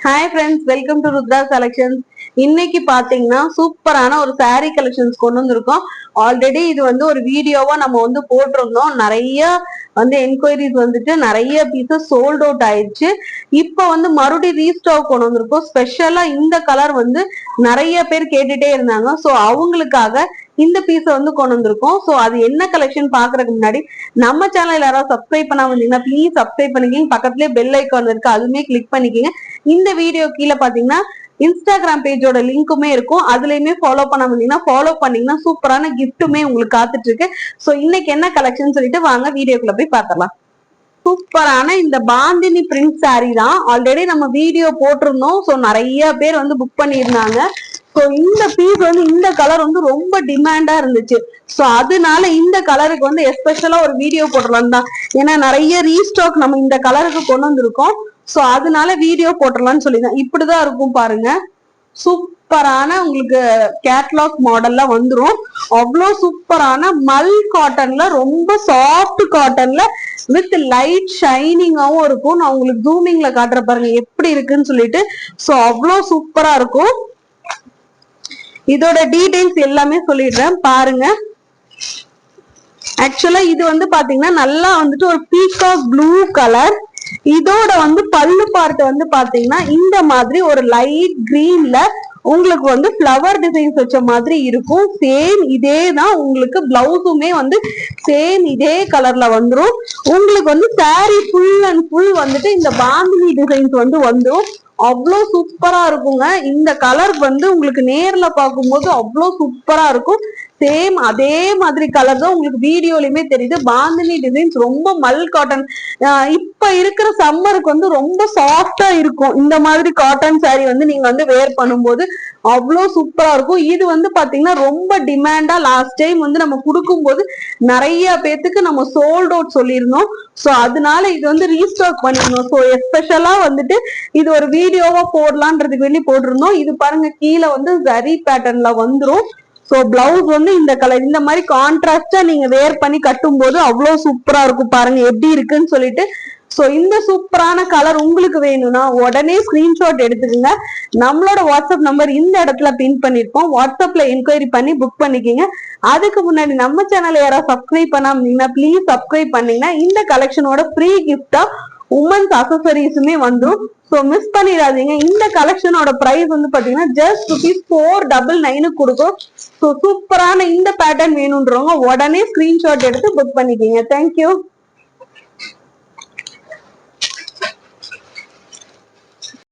Hi friends, welcome to Rudra collections. இன்னைக்கு பாத்தீங்கன்னா சூப்பரான ஒரு saree கலெக்ஷன்ஸ் கொண்டு வந்திருக்கோம். ஆல்ரெடி இது ஒரு வீடியோவா நம்ம போட்டிருந்தோம். நிறைய என்கொயரிஸ் வந்துட்டு நிறைய பீசஸ் சோல்ட் அவுட் ஆயிடுச்சு. இப்ப மறுபடியும் ரீஸ்டாக் கொண்டு வந்திருக்கோம். ஸ்பெஷலா இந்த கலர் நிறைய பேர் கேட்டுட்டே இருந்தாங்க. சோ அவங்களுக்காக இந்த பீஸ கொண்டு வந்திருக்கோம். சோ அது என்ன கலெக்ஷன் பாக்குறதுக்கு முன்னாடி நம்ம சேனல் யாராவது சப்ஸ்கிரைப் பண்ணாம இருந்தீங்கன்னா ப்ளீஸ் சப்ஸ்கிரைப் பண்ணிக்கிங்க. பக்கத்துலயே பெல் ஐக்கான் இருக்கு, அதுவுமே கிளிக் பண்ணிக்கிங்க. இந்த வீடியோ கீழே பாத்தீங்கன்னா இன்ஸ்டாகிராம் பேஜோட லிங்க்குமே இருக்கும், அதுலயுமே ஃபாலோ பண்ணாம இருந்தீங்கன்னா ஃபாலோ பண்ணீங்கன்னா சூப்பரான கிஃப்ட்டுமே உங்களுக்கு காத்துட்டு இருக்கு. சோ இன்னைக்கு என்ன கலெக்ஷன் சொல்லிட்டு வாங்க வீடியோக்குள்ள போய் பார்க்கலாம். சூப்பரான இந்த பாந்தினி பிரிண்ட் சாரி தான் ஆல்ரெடி நம்ம வீடியோ போட்டிருந்தோம். சோ நிறைய பேர் புக் பண்ணியிருந்தாங்க. சோ இந்த பீஸ் இந்த கலர் ரொம்ப டிமாண்டா இருந்துச்சு. சோ அதனால இந்த கலருக்கு எஸ்பெஷலா ஒரு வீடியோ போட்டுடலாம் தான். ஏன்னா நிறைய ரீஸ்டாக் நம்ம இந்த கலருக்கு கொண்டு வந்திருக்கோம். சோ அதனால வீடியோ போட்டுடலாம்னு சொல்லிதான். இப்படிதான் இருக்கும் பாருங்க. சூப்பரான உங்களுக்கு கேட்லாக் மாடல்ல வந்துரும். அவ்வளோ சூப்பரான மல் காட்டன்ல, ரொம்ப சாஃப்ட் காட்டன்ல வித் லைட் ஷைனிங்காவும் இருக்கும். நான் உங்களுக்கு ஜூமிங்ல காட்டுற பாருங்க எப்படி இருக்குன்னு சொல்லிட்டு. சோ அவ்வளோ சூப்பரா இருக்கும். இதோட டீடைல்ஸ் எல்லாமே சொல்லிடுறேன் பாருங்க. ஆக்சுவலா இது பாத்தீங்கன்னா நல்லா ஒரு பீகாக் ப்ளூ கலர். இதோட பல்லு பார்ட் பாத்தீங்கன்னா இந்த மாதிரி ஒரு லைட் கிரீன்ல உங்களுக்கு ஃபிளவர் டிசைன்ஸ் வச்ச மாதிரி இருக்கும். சேம் இதே தான் உங்களுக்கு பிளவுஸுமே சேம் இதே கலர்ல வந்துரும். உங்களுக்கு சாரி ஃபுல் அண்ட் ஃபுல் இந்த பாந்தினி டிசைன்ஸ் வந்துரும். அவ்வளோ சூப்பரா இருக்குங்க. இந்த கலர் உங்களுக்கு நேர்ல பார்க்கும்போது அவ்வளோ சூப்பரா இருக்கும். சேம் அதே மாதிரி கலர் தான் உங்களுக்கு வீடியோலயுமே தெரியுது. பாந்தினி டிசைன்ஸ் ரொம்ப மல் காட்டன். இப்ப இருக்கிற சம்மருக்கு ரொம்ப சாஃப்டா இருக்கும். இந்த மாதிரி காட்டன் சாரி நீங்க வேர் பண்ணும்போது அவ்வளோ சூப்பரா இருக்கும். இது பாத்தீங்கன்னா ரொம்ப டிமாண்டா லாஸ்ட் டைம் நம்ம கொடுக்கும்போது நிறைய பேத்துக்கு நம்ம சோல்ட் அவுட் சொல்லியிருந்தோம். சோ அதனால இது ரீஸ்டாக் பண்ணிருந்தோம். சோ எஸ்பெஷலா இது ஒரு வீடியோவா போடலான்றதுக்கு வேண்டி போட்டிருந்தோம். இது பாருங்க கீழே ஜரி பேட்டர்ன்ல வந்துரும். சோ பிளவுஸ் இந்த கலர் இந்த மாதிரி கான்ட்ராஸ்டா நீங்க வேர் பண்ணி கட்டும் போது அவ்வளவு சூப்பரா இருக்கும். பாருங்க எப்படி இருக்குன்னு சொல்லிட்டு. சோ இந்த சூப்பரான கலர் உங்களுக்கு வேணும்னா உடனே ஸ்கிரீன்ஷாட் எடுத்துக்கோங்க. நம்மளோட வாட்ஸ்அப் நம்பர் இந்த இடத்துல பின் பண்ணிருப்போம். வாட்ஸ்அப்ல என்கொயரி பண்ணி புக் பண்ணிக்கிங்க. அதுக்கு முன்னாடி நம்ம சேனல் யாராவது சப்ஸ்கிரைப் பண்ணாம இருந்தீங்கன்னா ப்ளீஸ் சப்ஸ்கிரைப் பண்ணீங்கன்னா இந்த கலெக்ஷனோட ஃப்ரீ கிஃப்டா உமன்ஸ் அக்சசரிஸுமே வந்துடும். சோ மிஸ் பண்ணிடாதீங்க. இந்த கலெக்ஷனோட பிரைஸ் பாத்தீங்கன்னா ஜஸ்ட் ₹499 கொடுக்கும். சோ சூப்பரான இந்த பேட்டர்ன் வேணும்ன்றவங்க உடனே ஸ்கிரீன்ஷாட் எடுத்து புக் பண்ணிக்கிங்க. தேங்க்யூ.